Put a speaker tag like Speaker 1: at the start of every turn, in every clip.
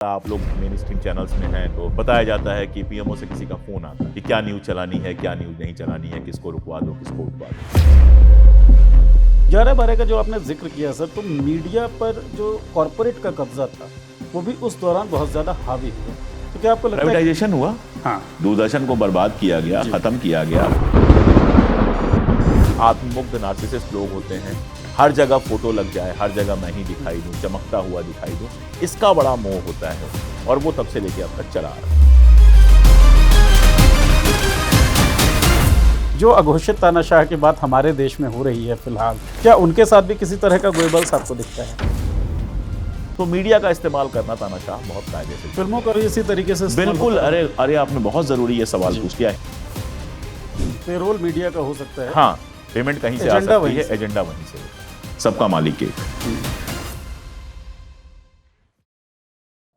Speaker 1: आप लोग main stream channels में हैं तो बताया जाता है कि पीएमओ से किसी का फोन आता है कि क्या न्यूज़ चलानी है, क्या न्यूज़ नहीं चलानी है, किसको रुकवा दो, किसको उठवा दो।
Speaker 2: 11/12 का जो आपने जिक्र किया सर, तो मीडिया पर जो कॉरपोरेट का कब्जा था वो भी उस दौरान बहुत ज्यादा हावी हुआ। तो क्या आपको लगता है?
Speaker 1: प्राइवेटाइजेशन हुआ,
Speaker 2: हाँ,
Speaker 1: दूरदर्शन को बर्बाद किया गया, खत्म किया गया। आत्ममुग्ध नार्सिसिस्ट लोग होते हैं, हर जगह फोटो लग जाए, हर जगह मैं ही दिखाई दूं, चमकता हुआ दिखाई दूं, इसका बड़ा मोह होता है और वो तब से लेके अब तक चला आ रहा है।
Speaker 2: जो अघोषित तानाशाह की बात हमारे देश में हो रही है फिलहाल, क्या उनके साथ भी किसी तरह का गोएबल्स आपको दिखता है?
Speaker 1: तो मीडिया का इस्तेमाल करना तानाशाह बहुत कायदे से,
Speaker 2: फिल्मों का भी इसी तरीके से इस्तेमाल
Speaker 1: बिल्कुल।
Speaker 2: होता है?
Speaker 1: अरे आपने बहुत जरूरी ये सवाल पूछ लिया है।
Speaker 2: पेरोल मीडिया का हो सकता है।
Speaker 1: हाँ, पेमेंट कहीं से आ
Speaker 2: एजेंडा
Speaker 1: सकती
Speaker 2: वहीं
Speaker 1: है,
Speaker 2: से।
Speaker 1: एजेंडा वहीं से होता है। सबका मालिक एक।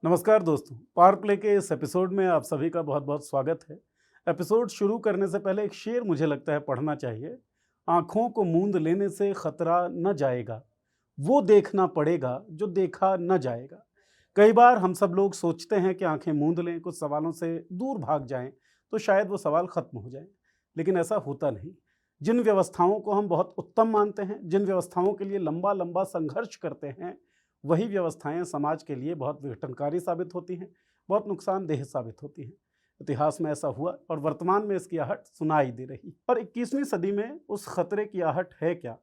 Speaker 2: नमस्कार दोस्तों, पावर प्ले के इस एपिसोड में आप सभी का बहुत बहुत स्वागत है। एपिसोड शुरू करने से पहले एक शेर मुझे लगता है पढ़ना चाहिए। आंखों को मूंद लेने से खतरा न जाएगा, वो देखना पड़ेगा जो देखा न जाएगा। कई बार हम सब लोग सोचते हैं कि आंखें मूंद लें, कुछ सवालों से दूर भाग जाएं तो शायद वो सवाल खत्म हो जाएं, लेकिन ऐसा होता नहीं। जिन व्यवस्थाओं को हम बहुत उत्तम मानते हैं, जिन व्यवस्थाओं के लिए लंबा लंबा संघर्ष करते हैं, वही व्यवस्थाएं समाज के लिए बहुत विघटनकारी साबित होती हैं, बहुत नुकसानदेह साबित होती हैं। इतिहास में ऐसा हुआ और वर्तमान में इसकी आहट सुनाई दे रही। और 21वीं सदी में उस खतरे की आहट है क्या,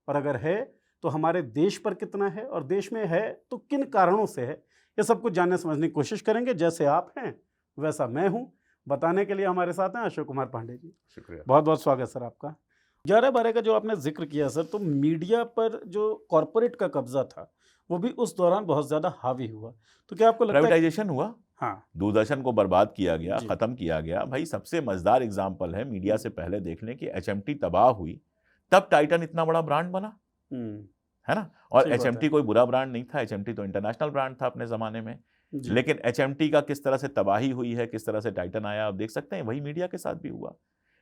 Speaker 2: और अगर है तो हमारे देश पर कितना है, और देश में है तो किन कारणों से है, ये सब कुछ जानने समझने की कोशिश करेंगे। जैसे आप हैं वैसा मैं हूँ। बताने के लिए हमारे साथ हैं अशोक कुमार पांडे जी।
Speaker 1: शुक्रिया।
Speaker 2: बहुत बहुत स्वागत सर आपका। 11/12 का जो आपने जिक्र किया सर, तो मीडिया पर जो कॉरपोरेट का कब्जा था वो भी उस दौरान बहुत ज्यादा हावी हुआ। तो क्या आपको लगता है?
Speaker 1: प्राइवेटाइजेशन हुआ,
Speaker 2: हाँ,
Speaker 1: दूरदर्शन को बर्बाद किया गया,
Speaker 2: जी।
Speaker 1: खत्म किया गया। भाई सबसे मजेदार एग्जाम्पल है मीडिया से पहले देख लें कि एचएमटी तबाह हुई, तब टाइटन इतना बड़ा ब्रांड बना, है ना। और
Speaker 2: सही बात
Speaker 1: एचएमटी
Speaker 2: है।
Speaker 1: कोई बुरा ब्रांड नहीं था, एचएमटी तो इंटरनेशनल ब्रांड था अपने जमाने में।
Speaker 2: जी।
Speaker 1: लेकिन एचएमटी का किस तरह से तबाही हुई है, किस तरह से टाइटन आया, आप देख सकते हैं। वही मीडिया के साथ भी हुआ।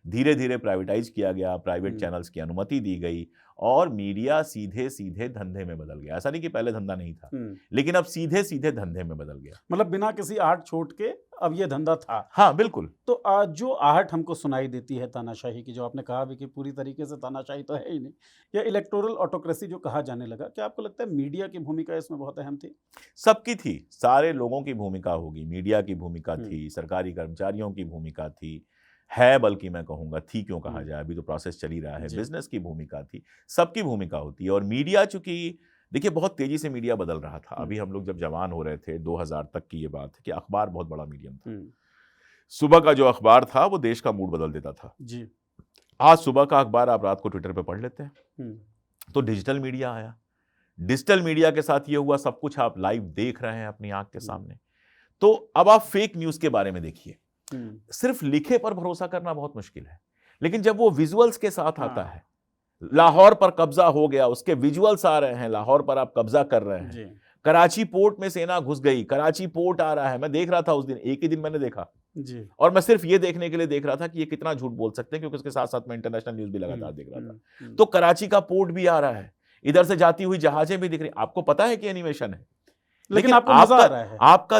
Speaker 1: धीरे धीरे प्राइवेटाइज किया गया, प्राइवेट चैनल्स की अनुमति दी गई और मीडिया सीधे सीधे धंधे में बदल गया। ऐसा नहीं कि पहले धंधा नहीं था, लेकिन अब सीधे सीधे धंधे में बदल गया।
Speaker 2: मतलब बिना किसी आहट छोड़ के अब ये धंधा था।
Speaker 1: हाँ बिल्कुल।
Speaker 2: तो आज जो आहट हमको सुनाई देती है तानाशाही की, जो आपने कहा भी कि पूरी तरीके से तानाशाही तो है ही नहीं, या इलेक्टोरल ऑटोक्रेसी जो कहा जाने लगा, क्या आपको लगता है मीडिया की भूमिका इसमें बहुत अहम थी?
Speaker 1: सबकी थी, सारे लोगों की भूमिका होगी। मीडिया की भूमिका थी, सरकारी कर्मचारियों की भूमिका थी, है, बल्कि मैं कहूंगा थी, क्यों कहा जाए, अभी तो प्रोसेस चल ही रहा है। बिजनेस की भूमिका थी, सबकी भूमिका होती है। और मीडिया, चूंकि देखिए बहुत तेजी से मीडिया बदल रहा था। अभी हम लोग जब जवान हो रहे थे, 2000 तक की ये बात है कि अखबार बहुत बड़ा मीडियम था। सुबह का जो अखबार था वो देश का मूड बदल देता था
Speaker 2: जी।
Speaker 1: आज सुबह का अखबार आप रात को ट्विटर पे पढ़ लेते हैं। तो डिजिटल मीडिया आया, डिजिटल मीडिया के साथ ये हुआ, सब कुछ आप लाइव देख रहे हैं अपनी आंख के सामने। तो अब आप फेक न्यूज के बारे में देखिए। सिर्फ लिखे पर भरोसा करना बहुत मुश्किल है, लेकिन जब वो विजुअल्स के साथ आता है, लाहौर पर कब्जा हो गया, उसके विजुअल्स आ रहे हैं, लाहौर पर आप कब्जा कर रहे हैं, कराची पोर्ट में सेना घुस गई, कराची पोर्ट आ रहा है। मैं देख रहा था उस दिन, एक ही दिन मैंने देखा
Speaker 2: जी।
Speaker 1: और मैं सिर्फ ये देखने के लिए देख रहा था कि ये कितना झूठ बोल सकते हैं, क्योंकि उसके साथ साथ मैं इंटरनेशनल न्यूज भी लगातार देख रहा था। तो कराची का पोर्ट भी आ रहा है, इधर से जाती हुई जहाजें भी दिख रही। आपको पता है कि एनिमेशन है, लेकिन
Speaker 2: आपको मजा आ रहा है।
Speaker 1: आपका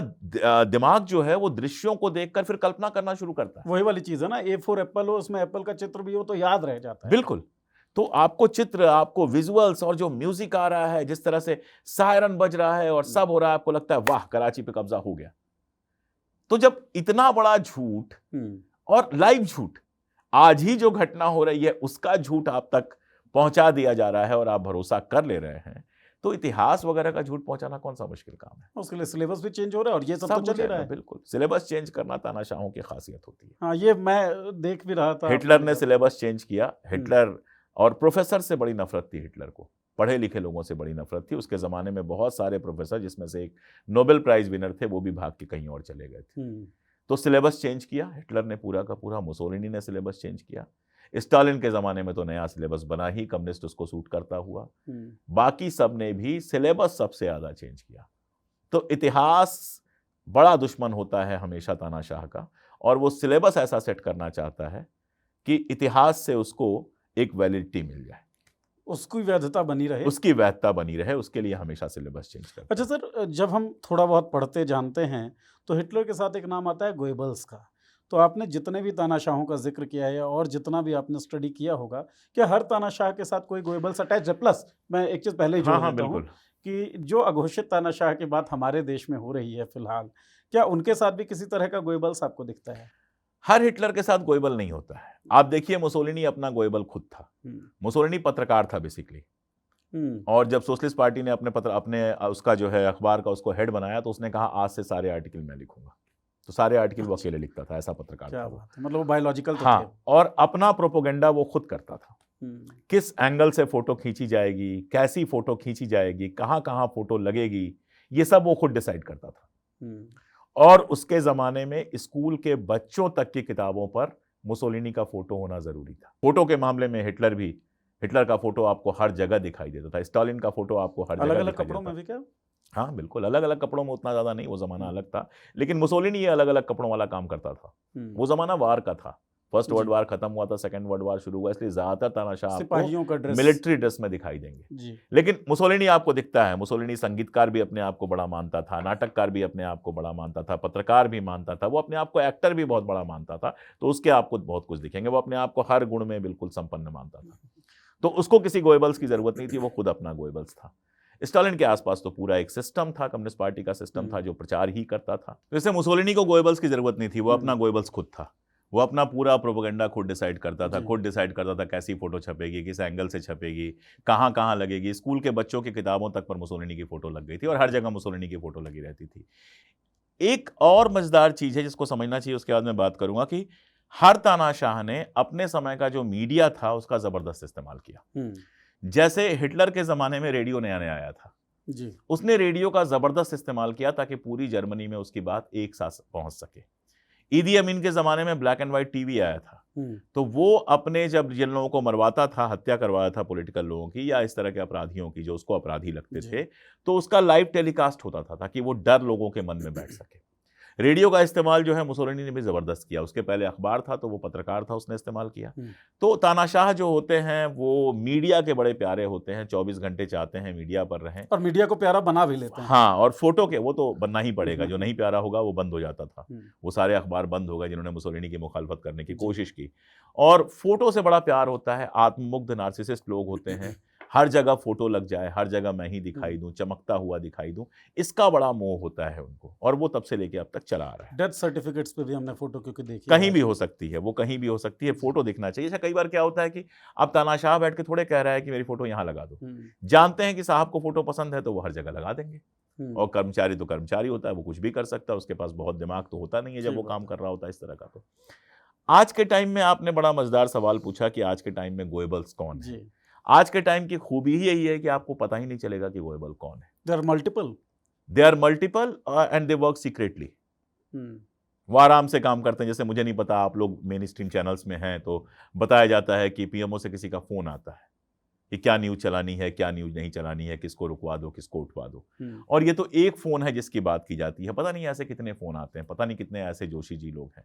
Speaker 1: दिमाग जो है वो दृश्यों को देखकर फिर कल्पना करना शुरू करता है।
Speaker 2: वही वाली चीज है ना, A4 एप्पल हो, उसमें एप्पल का चित्र भी हो तो याद रह जाता है।
Speaker 1: बिल्कुल। तो आपको चित्र, आपको विजुअल्स और जो म्यूजिक आ रहा है, जिस तरह से सायरन बज रहा है और सब हो रहा है, आपको लगता है वाह कराची पे कब्जा हो गया। तो जब इतना बड़ा झूठ और लाइव झूठ, आज ही जो घटना हो रही है उसका झूठ आप तक पहुंचा दिया जा रहा है और आप भरोसा कर ले रहे हैं, तो इतिहास वगैरह का झूठ पहुंचाना कौन सा मुश्किल काम है।
Speaker 2: उसके लिए सिलेबस भी चेंज हो रहा है और ये सब तो चल ही रहा है।
Speaker 1: बिल्कुल, सिलेबस चेंज करना तानाशाहों की खासियत होती है।
Speaker 2: हाँ, ये मैं देख भी रहा था।
Speaker 1: हिटलर ने सिलेबस चेंज किया। हिटलर और प्रोफेसर से बड़ी नफरत थी हिटलर को, पढ़े लिखे लोगों से बड़ी नफरत थी। उसके जमाने में बहुत सारे प्रोफेसर, जिसमें से एक नोबेल प्राइज विनर थे, वो भी भाग के कहीं और चले गए थे। तो सिलेबस चेंज किया हिटलर ने पूरा का पूरा। मुसोलिनी ने सिलेबस चेंज किया। स्टालिन के जमाने में तो नया सिलेबस बना ही, कम्युनिस्ट उसको सूट करता हुआ। बाकी सब ने भी सिलेबस सबसे ज्यादा चेंज किया। तो इतिहास बड़ा दुश्मन होता है हमेशा तानाशाह का, और वो सिलेबस ऐसा सेट करना चाहता है कि इतिहास से उसको एक वैलिडिटी मिल जाए।
Speaker 2: उसकी वैधता बनी रहे।
Speaker 1: उसकी वैधता बनी रहे, उसके लिए हमेशा सिलेबस चेंज करते
Speaker 2: अच्छा सर, जब हम थोड़ा बहुत पढ़ते जानते हैं तो हिटलर के साथ एक नाम आता है गोएबल्स का। तो आपने जितने भी तानाशाहों का जिक्र किया है और जितना भी आपने स्टडी किया होगा, क्या हर तानाशाह के साथ कोई गोएबल्स अटैच है? प्लस मैं एक चीज़ पहले ही
Speaker 1: हैं। हाँ
Speaker 2: जोड़
Speaker 1: हाँ
Speaker 2: देता हूँ
Speaker 1: बिल्कुल।
Speaker 2: कि जो अघोषित तानाशाह की बात हमारे देश में हो रही है फिलहाल, क्या उनके साथ भी किसी तरह का गोएबल्स आपको दिखता है?
Speaker 1: हर हिटलर के साथ गोएबल नहीं होता है। आप देखिए मुसोलिनी अपना गोएबल खुद था।
Speaker 2: हम्म,
Speaker 1: मुसोलिनी पत्रकार था बेसिकली,
Speaker 2: हम्म,
Speaker 1: और जब सोशलिस्ट पार्टी ने अपने उसका जो है अखबार का उसको हेड बनाया, तो उसने कहा आज से सारे आर्टिकल मैं लिखूंगा। तो सारे आर्टिकल वो
Speaker 2: अच्छा,
Speaker 1: अकेले लिखता था, ऐसा पत्रकार
Speaker 2: क्या
Speaker 1: था वो।
Speaker 2: बात है, मतलब वो बायोलॉजिकल तो थे।
Speaker 1: हाँ, और अपना प्रोपोगंडा वो खुद करता था।
Speaker 2: हम्म,
Speaker 1: किस एंगल से फोटो खींची जाएगी, कैसी फोटो खींची जाएगी, कहाँ कहाँ फोटो लगेगी, ये सब वो खुद डिसाइड करता था।
Speaker 2: हम्म,
Speaker 1: और उसके जमाने में स्कूल के बच्चों तक की किताबों पर मुसोलिनी का फोटो होना जरूरी था। फोटो के मामले में हिटलर का फोटो आपको हर जगह दिखाई देता था, स्टालिन का फोटो आपको हर
Speaker 2: अलग
Speaker 1: जगह
Speaker 2: अलग
Speaker 1: दिखाई
Speaker 2: कपड़ों
Speaker 1: देता
Speaker 2: में भी क्या?
Speaker 1: था। हाँ बिल्कुल, अलग अलग कपड़ों में उतना ज्यादा नहीं, वो जमाना
Speaker 2: हम्म,
Speaker 1: अलग था। लेकिन मुसोलिनी ये अलग अलग कपड़ों वाला काम करता था।
Speaker 2: हम्म,
Speaker 1: वो जमाना वार का था। फर्स्ट वर्ल्ड
Speaker 2: जी,
Speaker 1: वार खत्म हुआ था, सेकंड वर्ल्ड वार शुरू हुआ, इसलिए ज्यादातर तानाशाह आपको
Speaker 2: सिपाहियों का ड्रेस।
Speaker 1: मिलिट्री ड्रेस में दिखाई देंगे।
Speaker 2: जी,
Speaker 1: लेकिन मुसोलिनी आपको दिखता है, मुसोलिनी संगीतकार भी अपने आप को बड़ा मानता था, नाटककार भी अपने आप को बड़ा मानता था, पत्रकार भी मानता था, वो अपने आप को एक्टर भी बहुत बड़ा मानता था। तो उसके आपको बहुत कुछ दिखेंगे, वो अपने आप को हर गुण में बिल्कुल संपन्न मानता था। तो उसको किसी गोएबल्स की जरूरत नहीं थी, वो खुद अपना गोएबल्स था। स्टालिन के आसपास तो पूरा एक सिस्टम था, कम्युनिस्ट पार्टी का सिस्टम था
Speaker 2: हम्म,
Speaker 1: जो प्रचार ही करता था। जैसे मुसोलिनी को गोएबल्स की जरूरत नहीं थी, वो अपना
Speaker 2: हम्म,
Speaker 1: गोएबल्स खुद था। वो अपना पूरा प्रोपेगेंडा खुद डिसाइड करता था,
Speaker 2: जी,
Speaker 1: खुद डिसाइड करता था कैसी फोटो छपेगी, किस एंगल से छपेगी, कहाँ कहाँ लगेगी। स्कूल के बच्चों की किताबों तक पर मुसोलिनी की फोटो लग गई थी, और हर जगह मुसोलिनी की फोटो लगी रहती थी। एक और मजेदार चीज है जिसको समझना चाहिए, उसके बाद मैं बात करूंगा, कि हर तानाशाह ने अपने समय का जो मीडिया था उसका जबरदस्त इस्तेमाल किया। जैसे हिटलर के जमाने में रेडियो नया नया आया था,
Speaker 2: जी,
Speaker 1: उसने रेडियो का जबरदस्त इस्तेमाल किया ताकि पूरी जर्मनी में उसकी बात एक साथ पहुंच सके। ईदी अमीन के जमाने में ब्लैक एंड व्हाइट टीवी आया था, तो वो अपने जब जिन लोगों को मरवाता था, हत्या करवाया था पॉलिटिकल लोगों की या इस तरह के अपराधियों की जो उसको अपराधी लगते
Speaker 2: जी,
Speaker 1: थे, तो उसका लाइव टेलीकास्ट होता था ताकि वो डर लोगों के मन में बैठ सके। रेडियो का इस्तेमाल जो है मुसोलिनी ने भी जबरदस्त किया। उसके पहले अखबार था, तो वो पत्रकार था, उसने इस्तेमाल किया।
Speaker 2: हम्म,
Speaker 1: तो तानाशाह जो होते हैं वो मीडिया के बड़े प्यारे होते हैं, 24 घंटे चाहते हैं मीडिया पर रहें।
Speaker 2: और मीडिया को प्यारा बना भी लेते हैं।
Speaker 1: हाँ, और फोटो के वो तो बनना ही पड़ेगा, जो नहीं
Speaker 2: हम्म,
Speaker 1: प्यारा होगा वो बंद हो जाता था।
Speaker 2: हम्म,
Speaker 1: वो सारे अखबार बंद हो गए जिन्होंने मुसोलिनी की मुखालफत करने की
Speaker 2: जी,
Speaker 1: कोशिश की। और फोटो से बड़ा प्यार होता है, आत्ममुग्ध नार्सिसिस्ट लोग होते हैं, हर जगह फोटो लग जाए, हर जगह मैं ही दिखाई दूं, चमकता हुआ दिखाई दूं, इसका बड़ा मोह होता है उनको, और वो तब से लेके अब तक चला आ रहा है।
Speaker 2: डेथ सर्टिफिकेट्स पे भी हमने फोटो क्योंकि देखी है
Speaker 1: कहीं भी
Speaker 2: आज।
Speaker 1: हो सकती है, वो कहीं भी हो सकती है,
Speaker 2: जी,
Speaker 1: फोटो दिखना चाहिए। अच्छा, कई बार क्या होता है कि अब तानाशाह बैठ के थोड़े कह रहा है कि मेरी फोटो यहाँ लगा दो,
Speaker 2: हम्म,
Speaker 1: जानते हैं कि साहब को फोटो पसंद है तो वो हर जगह लगा देंगे।
Speaker 2: हम्म,
Speaker 1: और कर्मचारी तो कर्मचारी होता है, वो कुछ भी कर सकता है, उसके पास बहुत दिमाग तो होता नहीं है जब
Speaker 2: सही
Speaker 1: वो
Speaker 2: बात
Speaker 1: काम
Speaker 2: है।
Speaker 1: कर रहा होता है इस तरह का। तो आज के टाइम में आपने बड़ा मजेदार सवाल पूछा कि आज के टाइम में गोएबल्स कौन है।
Speaker 2: जी,
Speaker 1: आज के टाइम की खूबी ही यही है कि आपको पता ही नहीं चलेगा कि गोएबल कौन है।
Speaker 2: There are multiple.
Speaker 1: They are multiple and they work secretly. वो आराम से काम करते हैं। जैसे मुझे नहीं पता, आप लोग मेन स्ट्रीम चैनल्स में हैं तो बताया जाता है कि पीएमओ से किसी का फोन आता है कि क्या न्यूज चलानी है, क्या न्यूज नहीं चलानी है, किसको रुकवा दो, किसको उठवा दो। और ये तो एक फोन है जिसकी बात की जाती है, पता नहीं ऐसे कितने फोन आते हैं, पता नहीं कितने ऐसे जोशी जी लोग हैं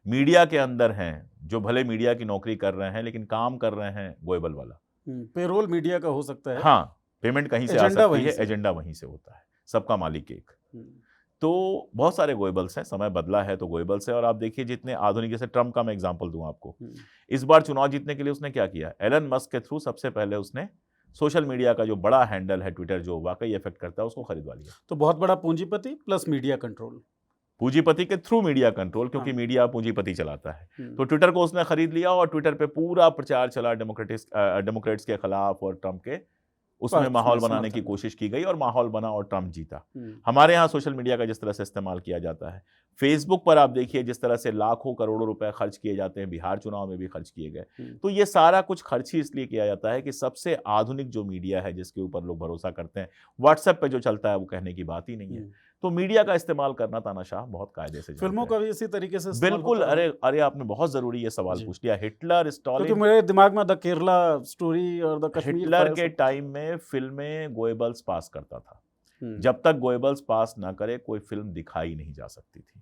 Speaker 1: मीडिया के अंदर हैं जो भले मीडिया की नौकरी कर रहे हैं लेकिन काम कर रहे हैं गोएबल वाला।
Speaker 2: पेरोल मीडिया का हो सकता है,
Speaker 1: हाँ, पेमेंट कहीं से आ
Speaker 2: एजेंडा
Speaker 1: सकती
Speaker 2: वहीं
Speaker 1: है,
Speaker 2: से।
Speaker 1: एजेंडा वहीं से होता है, सबका मालिक एक।
Speaker 2: हम्म,
Speaker 1: तो बहुत सारे गोएबल्स हैं, समय बदला है तो गोएबल्स है। और आप देखिए जितने आधुनिक, जैसे ट्रम्प का मैं एग्जांपल दूं आपको,
Speaker 2: हम्म,
Speaker 1: इस बार चुनाव जीतने के लिए उसने क्या किया, एलन मस्क के थ्रू सबसे पहले उसने सोशल मीडिया का जो बड़ा हैंडल है ट्विटर, जो वाकई इफेक्ट करता है, उसको खरीदवा लिया।
Speaker 2: तो बहुत बड़ा पूंजीपति प्लस मीडिया कंट्रोल।
Speaker 1: पूंजीपति के थ्रू मीडिया कंट्रोल, क्योंकि
Speaker 2: हाँ,
Speaker 1: मीडिया पूंजीपति चलाता है।
Speaker 2: हम्म,
Speaker 1: तो ट्विटर को उसने खरीद लिया और ट्विटर पे पूरा प्रचार चला डेमोक्रेट्स के खिलाफ और ट्रम्प के, उसमें
Speaker 2: पक्ष में
Speaker 1: माहौल बनाने की
Speaker 2: समर्थन में।
Speaker 1: कोशिश की गई और माहौल बना और ट्रम्प जीता।
Speaker 2: हम्म,
Speaker 1: हमारे यहाँ सोशल मीडिया का जिस तरह से इस्तेमाल किया जाता है, फेसबुक पर आप देखिए जिस तरह से लाखों करोड़ों रुपए खर्च किए जाते हैं, बिहार चुनाव में भी खर्च किए गए।
Speaker 2: हम्म,
Speaker 1: तो ये सारा कुछ खर्च ही इसलिए किया जाता है कि सबसे आधुनिक जो मीडिया है जिसके ऊपर लोग भरोसा करते हैं, व्हाट्सएप पे जो चलता है वो कहने की बात ही नहीं है।
Speaker 2: हम्म।
Speaker 1: तो मीडिया का इस्तेमाल करना तानाशाह बहुत कायदे से
Speaker 2: फिल्मों
Speaker 1: जानते
Speaker 2: का
Speaker 1: हैं।
Speaker 2: भी इसी तरीके से इस्तेमाल
Speaker 1: बिल्कुल,
Speaker 2: होता रहा।
Speaker 1: अरे अरे आपने बहुत जरूरी ये सवाल
Speaker 2: जी,
Speaker 1: पूछ लिया। हिटलर,
Speaker 2: क्योंकि
Speaker 1: स्टालिन,
Speaker 2: मेरे दिमाग में द केरला स्टोरी और द कश्मीर
Speaker 1: हिटलर
Speaker 2: फाइल
Speaker 1: के
Speaker 2: सब।
Speaker 1: टाइम में फिल्में गोएबल्स पास करता था।
Speaker 2: हम्म,
Speaker 1: जब तक गोएबल्स पास ना करे कोई फिल्म दिखाई नहीं जा सकती थी।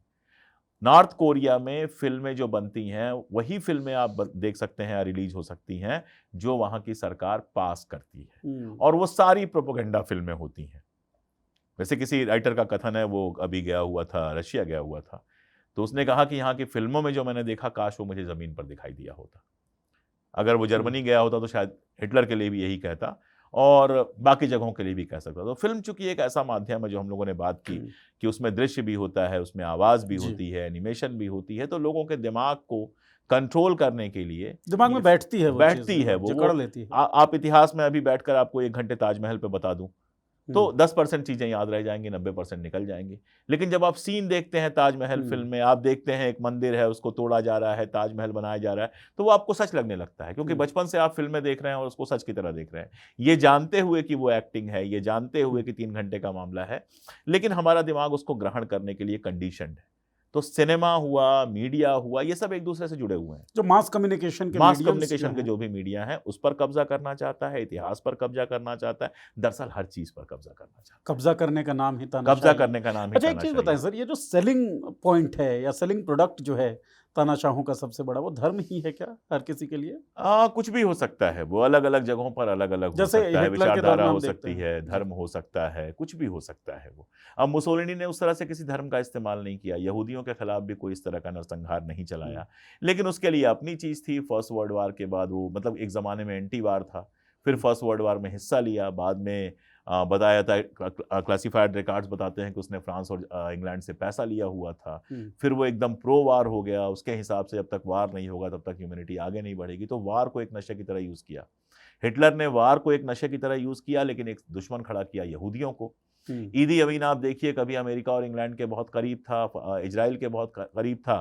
Speaker 1: नॉर्थ कोरिया में फिल्में जो बनती हैं वही फिल्में आप देख सकते हैं रिलीज हो सकती हैं जो वहां की सरकार पास करती है, और वो सारी प्रोपेगेंडा फिल्में होती हैं। वैसे किसी राइटर का कथन है, वो अभी गया हुआ था, रशिया गया हुआ था, तो उसने कहा कि यहाँ की फिल्मों में जो मैंने देखा काश वो मुझे जमीन पर दिखाई दिया होता। अगर वो जर्मनी गया होता तो शायद हिटलर के लिए भी यही कहता और बाकी जगहों के लिए भी कह सकता। तो फिल्म चूंकि एक ऐसा माध्यम है जो हम लोगों ने बात की कि उसमें दृश्य भी होता है, उसमें आवाज भी
Speaker 2: जी।
Speaker 1: होती है, एनिमेशन भी होती है, तो लोगों के दिमाग को कंट्रोल करने के लिए
Speaker 2: दिमाग में बैठती है वो
Speaker 1: बैठती
Speaker 2: चीज़,
Speaker 1: है वो
Speaker 2: जकड़ लेती है।
Speaker 1: आप इतिहास में अभी बैठकर आपको 1 घंटे ताजमहल पे बता दूं तो 10% चीजें याद रह जाएंगी, 90% निकल जाएंगी। लेकिन जब आप सीन देखते हैं ताजमहल फिल्म में, आप देखते हैं एक मंदिर है उसको तोड़ा जा रहा है, ताजमहल बनाया जा रहा है, तो वो आपको सच लगने लगता है, क्योंकि बचपन से आप फिल्में देख रहे हैं और उसको सच की तरह देख रहे हैं, ये जानते हुए कि वो एक्टिंग है, ये जानते हुए कि 3 घंटे का मामला है, लेकिन हमारा दिमाग उसको ग्रहण करने के लिए कंडीशनड है। तो सिनेमा हुआ, मीडिया हुआ, ये सब एक दूसरे से जुड़े हुए हैं।
Speaker 2: जो मास कम्युनिकेशन के
Speaker 1: मास
Speaker 2: मीडियम्स
Speaker 1: कम्युनिकेशन के
Speaker 2: हैं,
Speaker 1: जो भी मीडिया है उस पर कब्जा करना चाहता है, इतिहास पर कब्जा करना चाहता है, दरअसल हर चीज पर कब्जा करना चाहता है।
Speaker 2: कब्जा करने का नाम ही
Speaker 1: कब्जा
Speaker 2: तानाशाही।
Speaker 1: करने का नाम ही
Speaker 2: अच्छा, एक चीज़
Speaker 1: तानाशाही
Speaker 2: बताएं
Speaker 1: है।
Speaker 2: सर, ये जो सेलिंग पॉइंट है या सेलिंग प्रोडक्ट जो है तानाशाहों का सबसे बड़ा, वो धर्म ही है क्या हर किसी के लिए?
Speaker 1: कुछ भी हो सकता है, वो अलग अलग जगहों पर अलग अलग हो
Speaker 2: जैसे
Speaker 1: सकता है,
Speaker 2: हिटलर के दौर
Speaker 1: विचारधारा
Speaker 2: में
Speaker 1: हो
Speaker 2: हम देखते
Speaker 1: सकती
Speaker 2: हैं।
Speaker 1: है,
Speaker 2: जी।
Speaker 1: धर्म हो सकता है, कुछ भी हो सकता है वो। अब मुसोलिनी ने उस तरह से किसी धर्म का इस्तेमाल नहीं किया, यहूदियों के खिलाफ भी कोई इस तरह का नरसंहार नहीं चलाया, लेकिन उसके लिए अपनी चीज थी। फर्स्ट वर्ल्ड वार के बाद वो मतलब एक जमाने में एंटी वार था, फिर फर्स्ट वर्ल्ड वार में हिस्सा लिया, बाद में बताया था, क्लासिफाइड रिकॉर्ड्स बताते हैं कि उसने फ्रांस और इंग्लैंड से पैसा लिया हुआ था, फिर वो एकदम प्रो वार हो गया, उसके हिसाब से जब तक वार नहीं होगा तब तक ह्यूमैनिटी आगे नहीं बढ़ेगी, तो वार को एक नशे की तरह यूज किया। हिटलर ने वार को एक नशे की तरह यूज किया, लेकिन एक दुश्मन खड़ा किया यहूदियों को। ईदी अमीन आप देखिए, कभी अमेरिका और इंग्लैंड के बहुत करीब था, इजराइल के बहुत करीब था,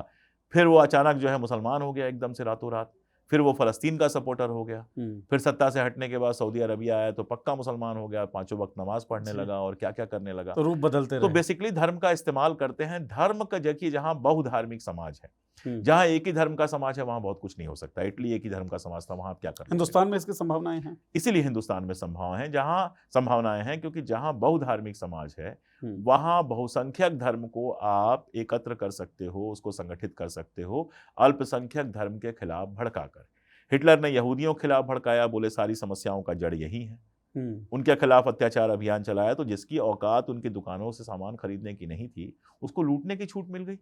Speaker 1: फिर वो अचानक जो है मुसलमान हो गया एकदम से रातों रात, फिर वो फलस्तीन का सपोर्टर हो गया, फिर सत्ता से हटने के बाद सऊदी अरबिया आया तो पक्का मुसलमान हो गया, 5 वक्त नमाज पढ़ने लगा और क्या क्या करने लगा।
Speaker 2: तो रूप बदलते
Speaker 1: तो
Speaker 2: रहे।
Speaker 1: बेसिकली धर्म का इस्तेमाल करते हैं। धर्म का जबकि जहां बहुधार्मिक समाज है, जहां एक ही धर्म का समाज है वहां बहुत कुछ नहीं हो सकता। इटली एक ही धर्म का समाज था, वहां आप क्या कर रहे हैं?
Speaker 2: हिंदुस्तान में इसकी संभावनाएं हैं।
Speaker 1: इसीलिए हिंदुस्तान में संभावनाएं हैं, क्योंकि जहां बहुधार्मिक समाज है वहां बहुसंख्यक धर्म को आप एकत्र कर सकते हो, उसको संगठित कर सकते हो अल्पसंख्यक धर्म के खिलाफ भड़काकर। हिटलर ने यहूदियों के खिलाफ भड़काया, बोले सारी समस्याओं का जड़ यही है। उनके खिलाफ अत्याचार अभियान चलाया, तो जिसकी औकात उनकी दुकानों से सामान खरीदने की नहीं थी उसको लूटने की छूट मिल गई।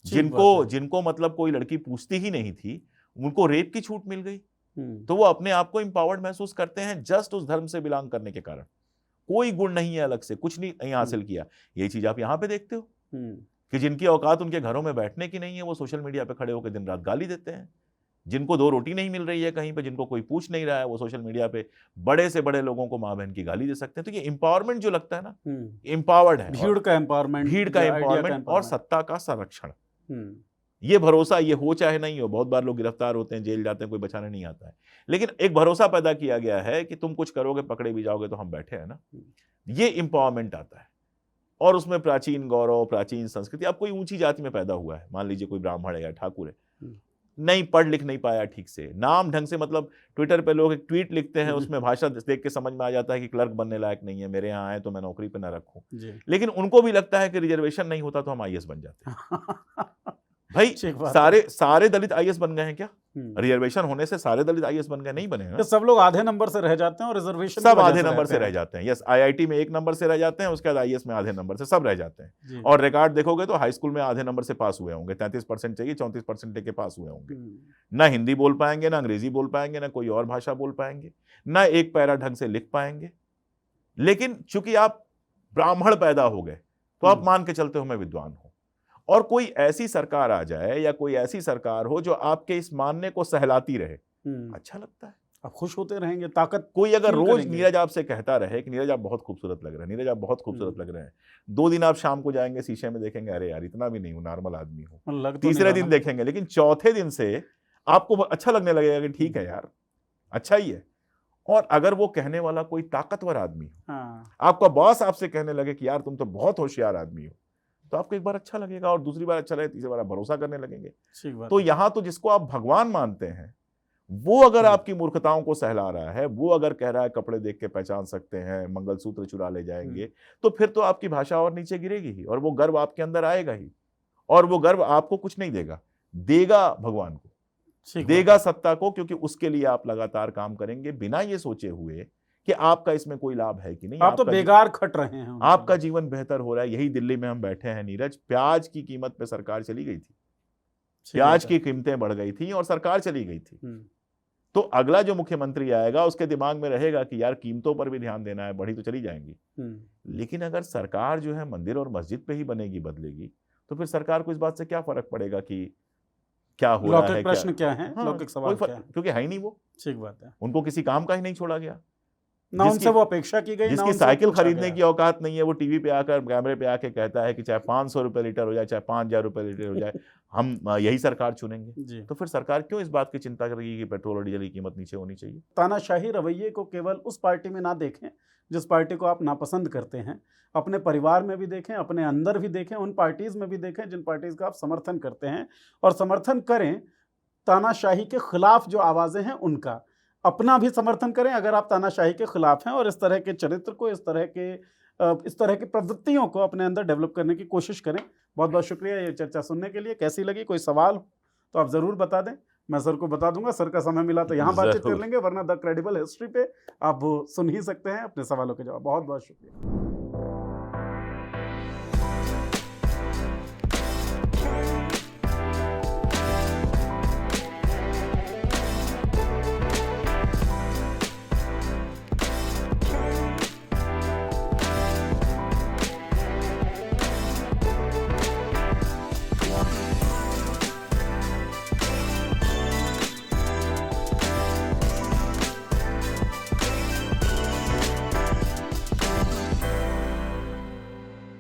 Speaker 1: जिनको मतलब कोई लड़की पूछती ही नहीं थी उनको रेप की छूट मिल गई। तो वो अपने आप को एम्पावर्ड महसूस करते हैं जस्ट उस धर्म से बिलोंग करने के कारण। कोई गुण नहीं है, अलग से कुछ नहीं हासिल किया। यही चीज आप यहां पे देखते हो कि जिनकी औकात उनके घरों में बैठने की नहीं है वो सोशल मीडिया पे खड़े होकर दिन रात गाली देते हैं। जिनको 2 रोटी नहीं मिल रही है कहीं पे, जिनको कोई पूछ नहीं रहा है, वो सोशल मीडिया पे बड़े से बड़े लोगों को माँ बहन की गाली दे सकते हैं। तो ये एम्पावरमेंट जो लगता है ना, एम्पावर्ड है,
Speaker 2: भीड़ का एम्पावरमेंट
Speaker 1: और सत्ता का संरक्षण। ये भरोसा, ये हो चाहे नहीं हो, बहुत बार लोग गिरफ्तार होते हैं, जेल जाते हैं, कोई बचाने नहीं आता है, लेकिन एक भरोसा पैदा किया गया है कि तुम कुछ करोगे पकड़े भी जाओगे तो हम बैठे हैं ना। ये एम्पावरमेंट आता है, और उसमें प्राचीन गौरव, प्राचीन संस्कृति। अब कोई ऊंची जाति में पैदा हुआ है, मान लीजिए कोई ब्राह्मण है या ठाकुर है, नहीं पढ़ लिख नहीं पाया ठीक से, नाम ढंग से, मतलब ट्विटर पे लोग एक ट्वीट लिखते हैं उसमें भाषा देख के समझ में आ जाता है कि क्लर्क बनने लायक नहीं है, मेरे यहाँ आए तो मैं नौकरी पे ना रखूं, लेकिन उनको भी लगता है कि रिजर्वेशन नहीं होता तो हम आईएएस बन जाते हैं। भाई सारे दलित आईएएस बन गए हैं क्या? रिजर्वेशन होने से सारे दलित आईएएस बन गए? नहीं बने हैं।
Speaker 2: सब लोग आधे नंबर से रह जाते हैं और रिजर्वेशन
Speaker 1: सब आधे नंबर से रह जाते हैं। यस, आईआईटी में 1 नंबर से रह जाते हैं, उसके बाद आईएएस में आधे नंबर से सब रह जाते हैं। और रिकॉर्ड देखोगे तो हाई स्कूल में आधे नंबर से पास हुए होंगे, 33% चाहिए, 34% लेके पास हुए होंगे। ना हिंदी बोल पाएंगे, ना अंग्रेजी बोल पाएंगे, ना कोई और भाषा बोल पाएंगे, ना एक पैरा ढंग से लिख पाएंगे। लेकिन चूंकि आप ब्राह्मण पैदा हो गए तो आप मान के चलते हो मैं विद्वान हूं, और कोई ऐसी सरकार आ जाए या कोई ऐसी सरकार हो जो आपके इस मानने को सहलाती रहे, अच्छा लगता है,
Speaker 2: आप खुश होते रहेंगे। ताकत
Speaker 1: कोई अगर रोज नीरज आपसे कहता रहे कि नीरज आप बहुत खूबसूरत लग रहे हैं, नीरज आप बहुत खूबसूरत लग रहे हैं, 2 दिन आप शाम को जाएंगे शीशे में देखेंगे, अरे यार इतना भी नहीं हूं, नॉर्मल आदमी हूं, तीसरे दिन देखेंगे, लेकिन चौथे दिन से आपको अच्छा लगने लगेगा कि ठीक है यार, अच्छा ही है। और अगर वो कहने वाला कोई ताकतवर आदमी हो, आपका बॉस आपसे कहने लगे कि यार तुम तो बहुत होशियार आदमी हो, तो आपको एक बार अच्छा लगेगा, और दूसरी बार अच्छा लगे, तीसरी बार आप भरोसा करने लगेंगे। तो यहां तो जिसको आप भगवान मानते हैं वो अगर आपकी मूर्खताओं को सहला रहा है, वो अगर कह रहा है कपड़े देख के पहचान सकते हैं, मंगलसूत्र चुरा ले जाएंगे, तो फिर तो आपकी भाषा और नीचे गिरेगी ही, और वो गर्व आपके अंदर आएगा ही। और वो गर्व आपको कुछ नहीं देगा, देगा भगवान को,
Speaker 2: ठीक
Speaker 1: देगा सत्ता को, क्योंकि उसके लिए आप लगातार काम करेंगे बिना ये सोचे हुए कि आपका इसमें कोई लाभ है कि नहीं।
Speaker 2: आप तो
Speaker 1: आपका
Speaker 2: बेकार खट रहे हैं उनके
Speaker 1: आपका
Speaker 2: लिए।
Speaker 1: जीवन बेहतर हो रहा है। यही दिल्ली में हम बैठे हैं नीरज, प्याज की कीमत पे सरकार चली गई थी,
Speaker 2: ठीक
Speaker 1: प्याज
Speaker 2: है।
Speaker 1: की कीमतें बढ़ गई थी और सरकार चली गई थी।
Speaker 2: हम्म,
Speaker 1: तो अगला जो मुख्यमंत्री आएगा उसके दिमाग में रहेगा कि यार कीमतों पर भी ध्यान देना है, बढ़ी तो चली जाएंगी, लेकिन अगर सरकार जो है मंदिर और मस्जिद पे ही बनेगी, बदलेगी, तो फिर सरकार को इस बात से क्या फर्क पड़ेगा कि क्या हो रहा है,
Speaker 2: लौकिक प्रश्न क्या है,
Speaker 1: हाँ,
Speaker 2: लौकिक सवाल
Speaker 1: कोई
Speaker 2: क्या है।
Speaker 1: क्योंकि है ही नहीं वो,
Speaker 2: ठीक बात है।
Speaker 1: उनको किसी काम का ही नहीं छोड़ा गया।
Speaker 2: ना उनसे वो अपेक्षा की गई, ना
Speaker 1: जिसकी
Speaker 2: उनसे
Speaker 1: साइकिल
Speaker 2: पूछा
Speaker 1: खरीदने
Speaker 2: गया।
Speaker 1: की औकात नहीं है, वो टीवी पे आकर कैमरे पे आके कहता है कि चाहे 500 रुपए लीटर हो जाए, चाहे 5000 रुपए लीटर हो जाए, हम यही सरकार चुनेंगे।
Speaker 2: जी।
Speaker 1: तो फिर सरकार क्यों इस बात की चिंता करेगी कि पेट्रोल और डीजल की कीमत नीचे होनी चाहिए?
Speaker 2: तानाशाही रवैये को केवल उस पार्टी में ना देखें जिस पार्टी को आप नापसंद करते हैं, अपने परिवार में भी देखें, अपने अंदर भी देखें, उन पार्टीज में भी देखें जिन पार्टीज का आप समर्थन करते हैं, और समर्थन करें तानाशाही के खिलाफ जो आवाजें हैं उनका। अपना भी समर्थन करें अगर आप तानाशाही के खिलाफ हैं, और इस तरह के चरित्र को, इस तरह की प्रवृत्तियों को अपने अंदर डेवलप करने की कोशिश करें। बहुत बहुत शुक्रिया ये चर्चा सुनने के लिए। कैसी लगी? कोई सवाल हो तो आप ज़रूर बता दें, मैं सर को बता दूंगा। सर का समय मिला तो यहाँ बातचीत कर
Speaker 1: जरूर।
Speaker 2: लेंगे, वरना द क्रेडिबल हिस्ट्री पे आप वो सुन ही सकते हैं अपने सवालों के जवाब। बहुत बहुत शुक्रिया।